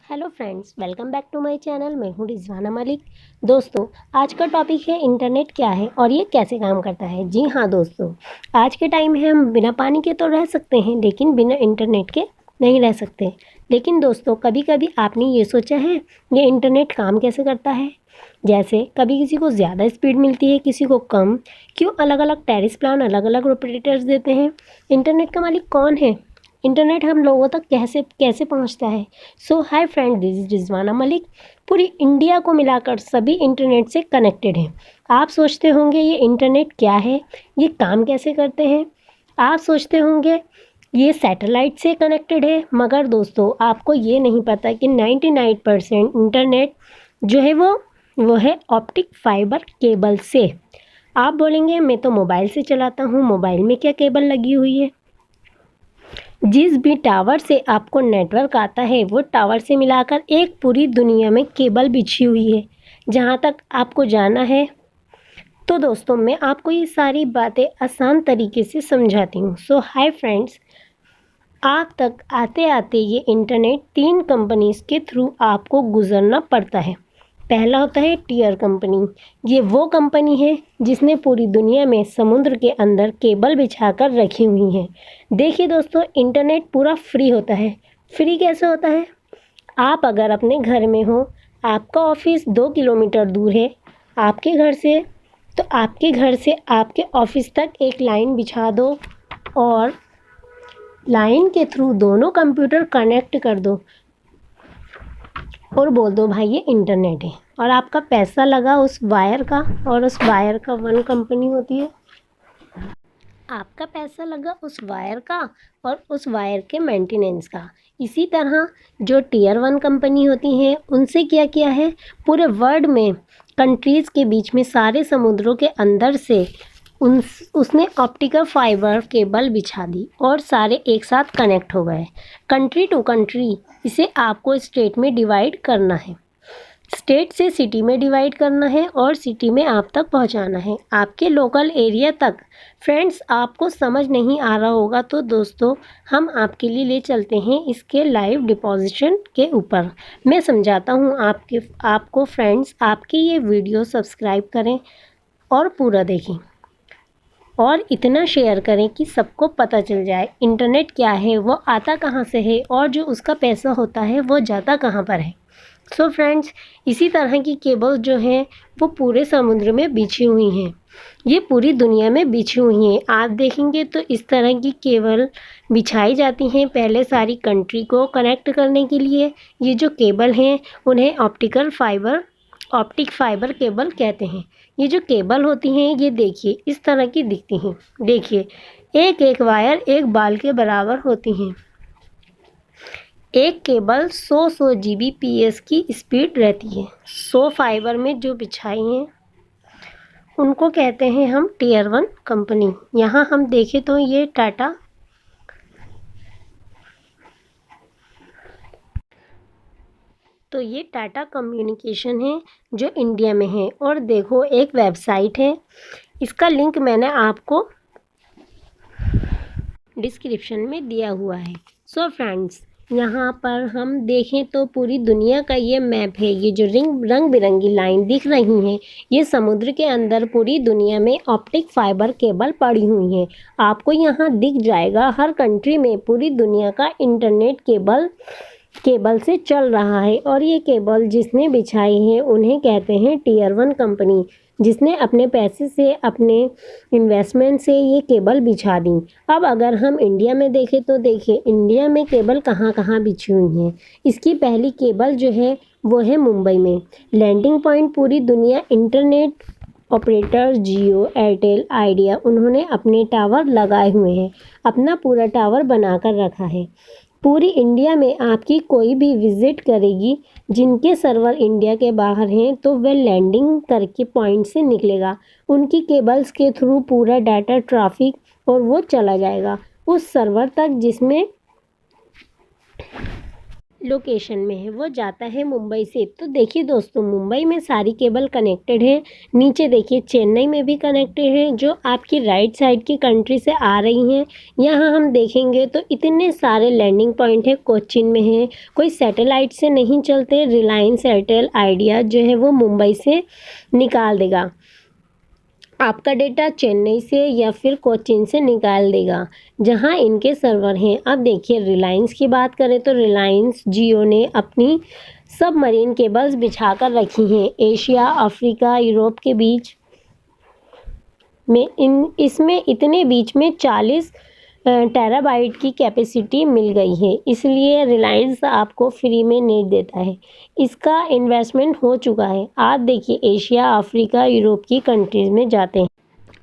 Hello friends, welcome back to my channel. मैं हूँ रिजवाना मलिक। दोस्तों, आज का टॉपिक है इंटरनेट क्या है और ये कैसे काम करता है। जी हाँ दोस्तों, आज के टाइम में हम बिना पानी के तो रह सकते हैं, लेकिन बिना इंटरनेट के नहीं रह सकते। लेकिन दोस्तों, कभी कभी आपने ये सोचा है ये इंटरनेट काम कैसे करता है। जैसे कभी किसी को ज़्यादा स्पीड मिलती है, किसी को कम। क्यों अलग अलग टैरिफ प्लान अलग अलग ऑपरेटर्स देते हैं। इंटरनेट का मालिक कौन है। इंटरनेट हम लोगों तक कैसे कैसे पहुंचता है। So hi friend, this is Rizwana Malik. पूरी इंडिया को मिलाकर सभी इंटरनेट से कनेक्टेड हैं। आप सोचते होंगे ये इंटरनेट क्या है, ये काम कैसे करते हैं। आप सोचते होंगे ये सैटेलाइट से कनेक्टेड है, मगर दोस्तों आपको ये नहीं पता कि 99% इंटरनेट जो है वो है ऑप्टिक फाइबर केबल से। आप बोलेंगे मैं तो मोबाइल से चलाता हूँ, मोबाइल में क्या केबल लगी हुई है। जिस भी टावर से आपको नेटवर्क आता है वो टावर से मिलाकर एक पूरी दुनिया में केबल बिछी हुई है जहाँ तक आपको जाना है। तो दोस्तों, मैं आपको ये सारी बातें आसान तरीके से समझाती हूँ। सो हाय फ्रेंड्स, आप तक आते आते ये इंटरनेट 3 कंपनीज के थ्रू आपको गुजरना पड़ता है। पहला होता है टीयर कंपनी। ये वो कंपनी है जिसने पूरी दुनिया में समुद्र के अंदर केबल बिछाकर रखी हुई है। देखिए दोस्तों, इंटरनेट पूरा फ्री होता है। फ्री कैसे होता है। आप अगर अपने घर में हो, आपका ऑफिस 2 किलोमीटर दूर है आपके घर से, तो आपके घर से आपके ऑफिस तक एक लाइन बिछा दो और लाइन के थ्रू दोनों कंप्यूटर कनेक्ट कर दो और बोल दो भाई ये इंटरनेट है। और आपका पैसा लगा उस वायर का, और उस वायर का वन कंपनी होती है। आपका पैसा लगा उस वायर का और उस वायर के मेंटेनेंस का। इसी तरह जो टीयर 1 कंपनी होती हैं उनसे क्या किया है, पूरे वर्ल्ड में कंट्रीज़ के बीच में सारे समुद्रों के अंदर से उसने ऑप्टिकल फाइबर केबल बिछा दी और सारे एक साथ कनेक्ट हो गए। कंट्री टू कंट्री इसे आपको स्टेट में डिवाइड करना है, स्टेट से सिटी में डिवाइड करना है और सिटी में आप तक पहुंचाना है, आपके लोकल एरिया तक। फ्रेंड्स, आपको समझ नहीं आ रहा होगा तो दोस्तों हम आपके लिए ले चलते हैं इसके लाइव डिपॉजिशन के ऊपर। मैं समझाता हूं आपको। फ्रेंड्स, आपकी ये वीडियो सब्सक्राइब करें और पूरा देखें और इतना शेयर करें कि सबको पता चल जाए इंटरनेट क्या है, वो आता कहाँ से है और जो उसका पैसा होता है वो जाता कहाँ पर है। सो फ्रेंड्स, इसी तरह की केबल जो हैं वो पूरे समुद्र में बिछी हुई हैं। ये पूरी दुनिया में बिछी हुई हैं। आप देखेंगे तो इस तरह की केबल बिछाई जाती हैं पहले सारी कंट्री को कनेक्ट करने के लिए। ये जो केबल हैं उन्हें ऑप्टिक फाइबर केबल कहते हैं। ये जो केबल होती हैं ये देखिए इस तरह की दिखती हैं। देखिए, एक एक वायर एक बाल के बराबर होती हैं। एक केबल 100 Gbps की स्पीड रहती है। 100 फाइबर में जो बिछाई हैं उनको कहते हैं हम टीयर 1 कंपनी। यहाँ हम देखें तो ये टाटा कम्युनिकेशन है जो इंडिया में है। और देखो एक वेबसाइट है, इसका लिंक मैंने आपको डिस्क्रिप्शन में दिया हुआ है। सो फ्रेंड्स, यहाँ पर हम देखें तो पूरी दुनिया का ये मैप है। ये जो रंग बिरंगी लाइन दिख रही हैं ये समुद्र के अंदर पूरी दुनिया में ऑप्टिक फाइबर केबल पड़ी हुई हैं। आपको यहाँ दिख जाएगा हर कंट्री में पूरी दुनिया का इंटरनेट केबल से चल रहा है। और ये केबल जिसने बिछाई है उन्हें कहते हैं टीयर 1 कंपनी, जिसने अपने पैसे से अपने इन्वेस्टमेंट से ये केबल बिछा दी। अब अगर हम इंडिया में देखें तो देखिए इंडिया में केबल कहाँ कहाँ बिछी हुई हैं। इसकी पहली केबल जो है वो है मुंबई में। लैंडिंग पॉइंट पूरी दुनिया इंटरनेट ऑपरेटर जियो, एयरटेल, आइडिया उन्होंने अपने टावर लगाए हुए हैं, अपना पूरा टावर बनाकर रखा है। पूरी इंडिया में आपकी कोई भी विजिट करेगी जिनके सर्वर इंडिया के बाहर हैं तो वह लैंडिंग करके पॉइंट से निकलेगा। उनकी केबल्स के थ्रू पूरा डाटा ट्रैफिक और वो चला जाएगा उस सर्वर तक लोकेशन में है, वो जाता है मुंबई से। तो देखिए दोस्तों, मुंबई में सारी केबल कनेक्टेड है। नीचे देखिए चेन्नई में भी कनेक्टेड है, जो आपकी राइट साइड की कंट्री से आ रही हैं। यहाँ हम देखेंगे तो इतने सारे लैंडिंग पॉइंट है, कोचीन में है। कोई सैटेलाइट से नहीं चलते। रिलायंस, एयरटेल, आइडिया जो है वो मुंबई से निकाल देगा आपका डेटा, चेन्नई से या फिर कोचीन से निकाल देगा जहां इनके सर्वर हैं। अब देखिए रिलायंस की बात करें तो रिलायंस जियो ने अपनी सबमरीन केबल्स बिछाकर रखी हैं एशिया, अफ्रीका, यूरोप के बीच में। इसमें इतने बीच में 40 टेराबाइट की कैपेसिटी मिल गई है। इसलिए रिलायंस आपको फ्री में नेट देता है। इसका इन्वेस्टमेंट हो चुका है। आप देखिए एशिया, अफ्रीका, यूरोप की कंट्रीज़ में जाते हैं,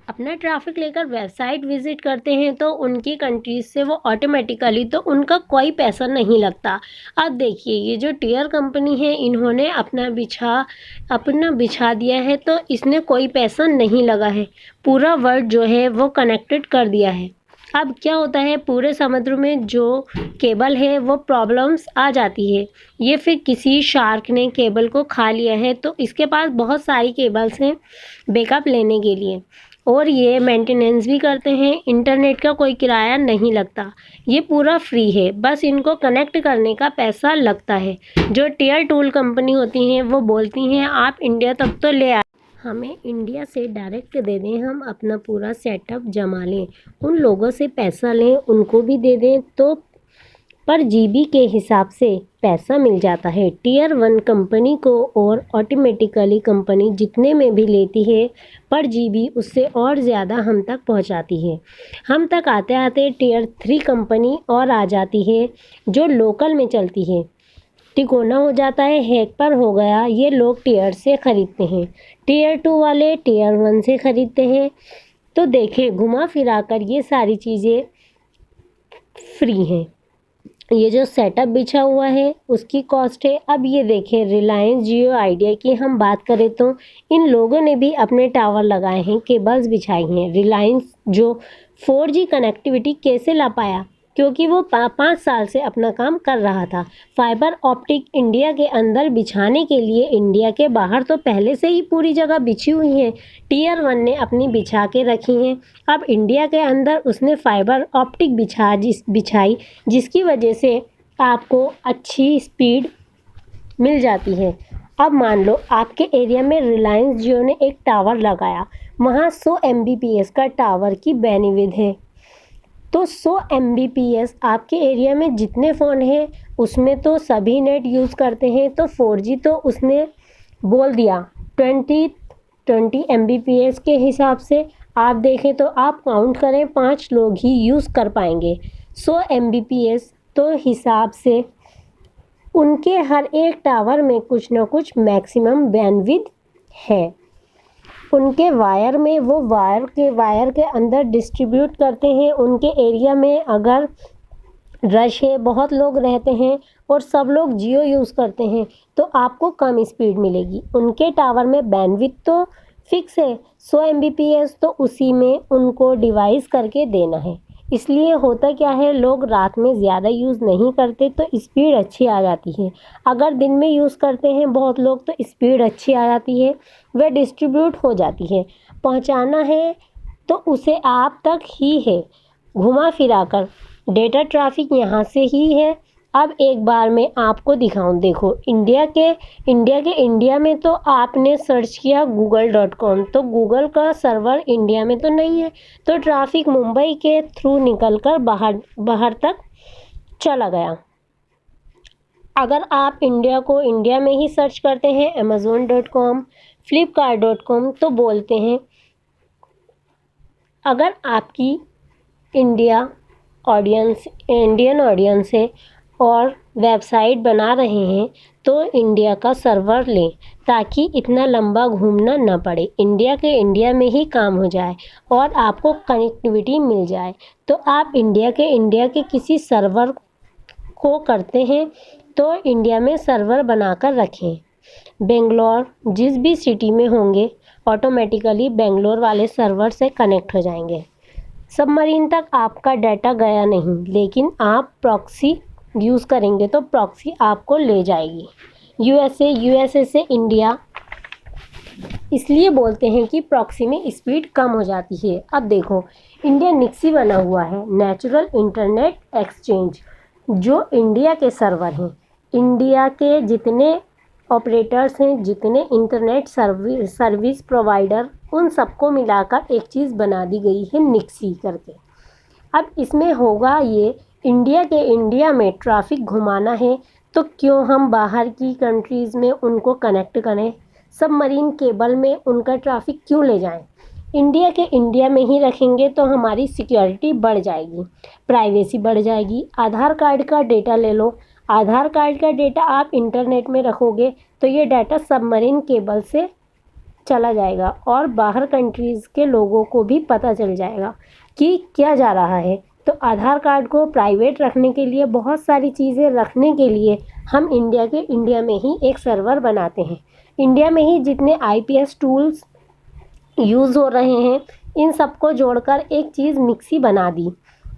अपना ट्रैफिक लेकर वेबसाइट विजिट करते हैं तो उनकी कंट्रीज से वो ऑटोमेटिकली, तो उनका कोई पैसा नहीं लगता। अब देखिए ये जो टीयर कंपनी है, इन्होंने अपना बिछा दिया है, तो इसने कोई पैसा नहीं लगा है। पूरा वर्ल्ड जो है वो कनेक्टेड कर दिया है। अब क्या होता है, पूरे समुद्र में जो केबल है वो प्रॉब्लम्स आ जाती है। ये फिर किसी शार्क ने केबल को खा लिया है, तो इसके पास बहुत सारी केबल्स हैं बैकअप लेने के लिए, और ये मेंटेनेंस भी करते हैं। इंटरनेट का कोई किराया नहीं लगता, ये पूरा फ्री है, बस इनको कनेक्ट करने का पैसा लगता है। जो टीयर टूल कंपनी होती हैं वो बोलती हैं आप इंडिया तक तो ले आए, हमें इंडिया से डायरेक्ट दे दें, हम अपना पूरा सेटअप जमा लें, उन लोगों से पैसा लें, उनको भी दे दें, तो पर जीबी के हिसाब से पैसा मिल जाता है टीयर 1 कंपनी को। और ऑटोमेटिकली कंपनी जितने में भी लेती है पर जीबी, उससे और ज़्यादा हम तक पहुंचाती है। हम तक आते आते टीयर 3 कंपनी और आ जाती है जो लोकल में चलती है। तिकोना हो जाता है, हैक पर हो गया, ये लोग टीयर से ख़रीदते हैं। टीयर 2 वाले टीयर 1 से ख़रीदते हैं। तो देखें घुमा फिरा कर ये सारी चीज़ें फ्री हैं। ये जो सेटअप बिछा हुआ है उसकी कॉस्ट है। अब ये देखें रिलायंस, जियो, आइडिया की हम बात करें तो इन लोगों ने भी अपने टावर लगाए हैं, केबल्स बिछाई हैं। रिलायंस जो 4G कनेक्टिविटी कैसे ला पाया, क्योंकि वो 5 साल से अपना काम कर रहा था। फाइबर ऑप्टिक इंडिया के अंदर बिछाने के लिए, इंडिया के बाहर तो पहले से ही पूरी जगह बिछी हुई है, टीयर 1 ने अपनी बिछा के रखी हैं। अब इंडिया के अंदर उसने फाइबर ऑप्टिक बिछाई, जिसकी वजह से आपको अच्छी स्पीड मिल जाती है। अब मान लो आपके एरिया में रिलायंस जियो ने एक टावर लगाया, वहाँ 100 Mbps का टावर की बैंडविड्थ है। तो 100 Mbps आपके एरिया में जितने फ़ोन हैं उसमें तो सभी नेट यूज़ करते हैं, तो 4G तो उसने बोल दिया 20 Mbps के हिसाब से। आप देखें तो आप काउंट करें 5 लोग ही यूज़ कर पाएंगे 100 Mbps। तो हिसाब से उनके हर एक टावर में कुछ ना कुछ मैक्सिमम बैंडविड्थ है। उनके वायर में, वो वायर के अंदर डिस्ट्रीब्यूट करते हैं। उनके एरिया में अगर रश है, बहुत लोग रहते हैं और सब लोग जियो यूज़ करते हैं, तो आपको कम स्पीड मिलेगी। उनके टावर में बैंडविड्थ तो फिक्स है 100 Mbps, तो उसी में उनको डिवाइस करके देना है। इसलिए होता क्या है, लोग रात में ज़्यादा यूज़ नहीं करते तो स्पीड अच्छी आ जाती है। अगर दिन में यूज़ करते हैं बहुत लोग तो स्पीड अच्छी आ जाती है, वह डिस्ट्रीब्यूट हो जाती है। पहुंचाना है तो उसे आप तक ही है, घुमा फिरा कर डेटा ट्रैफिक यहाँ से ही है। अब एक बार मैं आपको दिखाऊं, देखो इंडिया में तो आपने सर्च किया google.com, तो गूगल का सर्वर इंडिया में तो नहीं है, तो ट्रैफिक मुंबई के थ्रू निकलकर बाहर तक चला गया। अगर आप इंडिया में ही सर्च करते हैं amazon.com, flipkart.com, तो बोलते हैं अगर आपकी इंडियन ऑडियंस है और वेबसाइट बना रहे हैं तो इंडिया का सर्वर लें, ताकि इतना लंबा घूमना ना पड़े, इंडिया में ही काम हो जाए और आपको कनेक्टिविटी मिल जाए। तो आप इंडिया के किसी सर्वर को करते हैं तो इंडिया में सर्वर बनाकर रखें। बेंगलोर जिस भी सिटी में होंगे ऑटोमेटिकली बेंगलोर वाले सर्वर से कनेक्ट हो जाएंगे। सबमरीन तक आपका डाटा गया नहीं, लेकिन आप प्रॉक्सी यूज़ करेंगे तो प्रॉक्सी आपको ले जाएगी। यूएसए से इंडिया इसलिए बोलते हैं कि प्रॉक्सी में स्पीड कम हो जाती है। अब देखो, इंडिया निक्सी बना हुआ है, नेचुरल इंटरनेट एक्सचेंज, जो इंडिया के सर्वर हैं। इंडिया के जितने ऑपरेटर्स हैं, जितने इंटरनेट सर्विस प्रोवाइडर, उन सबको मिलाकर एक चीज़ बना दी गई है निक्सी करके। अब इसमें होगा ये, इंडिया में ट्रैफिक घुमाना है तो क्यों हम बाहर की कंट्रीज़ में उनको कनेक्ट करें, सबमरीन केबल में उनका ट्रैफिक क्यों ले जाएं। इंडिया में ही रखेंगे तो हमारी सिक्योरिटी बढ़ जाएगी, प्राइवेसी बढ़ जाएगी। आधार कार्ड का डेटा ले लो, आधार कार्ड का डेटा आप इंटरनेट में रखोगे तो ये डाटा सबमरीन केबल से चला जाएगा और बाहर कंट्रीज़ के लोगों को भी पता चल जाएगा कि क्या जा रहा है। तो आधार कार्ड को प्राइवेट रखने के लिए, बहुत सारी चीज़ें रखने के लिए हम इंडिया में ही एक सर्वर बनाते हैं। इंडिया में ही जितने आईपीएस टूल्स यूज़ हो रहे हैं, इन सबको जोड़कर एक चीज़ निक्सी बना दी।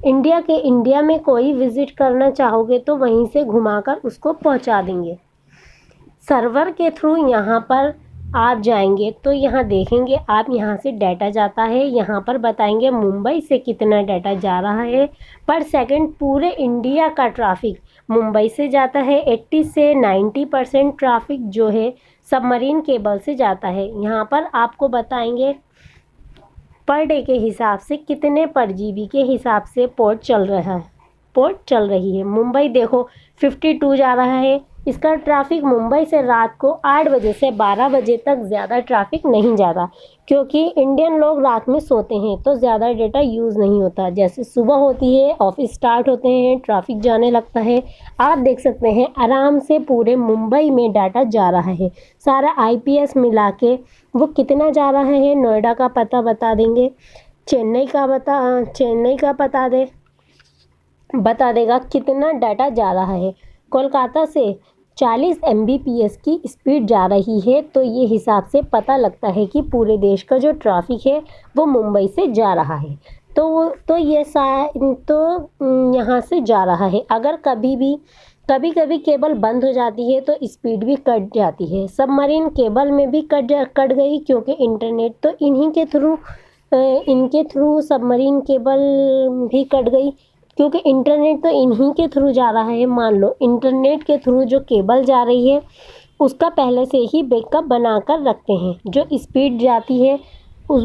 इंडिया में कोई विज़िट करना चाहोगे तो वहीं से घुमाकर उसको पहुंचा देंगे। सर्वर के थ्रू यहाँ पर आप जाएंगे तो यहाँ देखेंगे, आप यहाँ से डाटा जाता है, यहाँ पर बताएंगे मुंबई से कितना डाटा जा रहा है पर सेकंड। पूरे इंडिया का ट्रैफिक मुंबई से जाता है। 80 से 90% ट्रैफिक जो है सबमरीन केबल से जाता है। यहाँ पर आपको बताएंगे पर डे के हिसाब से कितने पर जीबी के हिसाब से पोर्ट चल रही है। मुंबई देखो 52 जा रहा है। इसका ट्रैफिक मुंबई से रात को 8 बजे से 12 बजे तक ज़्यादा ट्रैफिक नहीं जाता, क्योंकि इंडियन लोग रात में सोते हैं तो ज़्यादा डेटा यूज़ नहीं होता। जैसे सुबह होती है, ऑफिस स्टार्ट होते हैं, ट्रैफिक जाने लगता है। आप देख सकते हैं आराम से पूरे मुंबई में डाटा जा रहा है। सारा आईपीएस मिला के वो कितना जा रहा है, नोएडा का पता बता देंगे, चेन्नई का बता देगा कितना डाटा जा रहा है। कोलकाता से 40 Mbps की स्पीड जा रही है, तो ये हिसाब से पता लगता है कि पूरे देश का जो ट्रैफिक है वो मुंबई से जा रहा है। तो यहाँ से जा रहा है। अगर कभी कभी बंद हो जाती है तो स्पीड भी कट जाती है। सबमरीन केबल में भी कट गई, क्योंकि इंटरनेट तो इनके थ्रू सबमरीन केबल भी कट गई, क्योंकि इंटरनेट तो इन्हीं के थ्रू जा रहा है। मान लो इंटरनेट के थ्रू जो केबल जा रही है उसका पहले से ही बैकअप बनाकर रखते हैं। जो स्पीड जाती है उस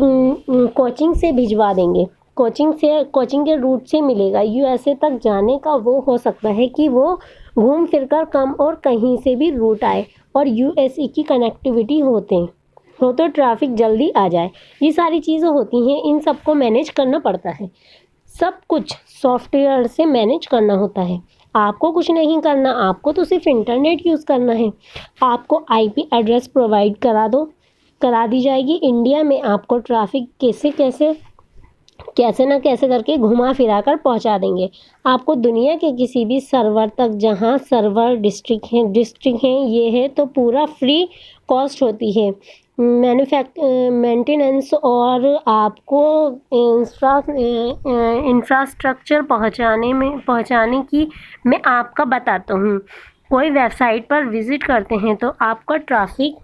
कोचिंग से भिजवा देंगे, कोचिंग के रूट से मिलेगा। यूएसए तक जाने का वो हो सकता है कि वो घूम फिर कर कम और कहीं से भी रूट आए और यूएसए की कनेक्टिविटी हो तो ट्रैफिक जल्दी आ जाए। ये सारी चीज़ें होती हैं, इन सबको मैनेज करना पड़ता है। सब कुछ सॉफ्टवेयर से मैनेज करना होता है। आपको कुछ नहीं करना, आपको तो सिर्फ इंटरनेट यूज़ करना है। आपको आईपी एड्रेस प्रोवाइड करा दी जाएगी। इंडिया में आपको ट्रैफिक कैसे ना कैसे करके घुमा फिरा कर पहुँचा देंगे। आपको दुनिया के किसी भी सर्वर तक, जहाँ सर्वर डिस्ट्रिक्ट हैं ये है, तो पूरा फ्री कॉस्ट होती है मेंटेनेंस। और आपको इंफ्रास्ट्रक्चर पहुंचाने की मैं आपका बताता हूँ। कोई वेबसाइट पर विज़िट करते हैं तो आपका ट्रैफिक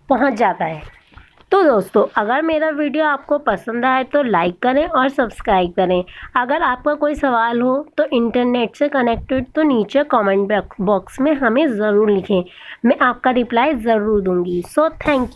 पहुंच जाता है। तो दोस्तों, अगर मेरा वीडियो आपको पसंद आए तो लाइक करें और सब्सक्राइब करें। अगर आपका कोई सवाल हो तो इंटरनेट से कनेक्टेड तो नीचे कमेंट बॉक्स में हमें ज़रूर लिखें, मैं आपका रिप्लाई ज़रूर दूंगी। So thank you.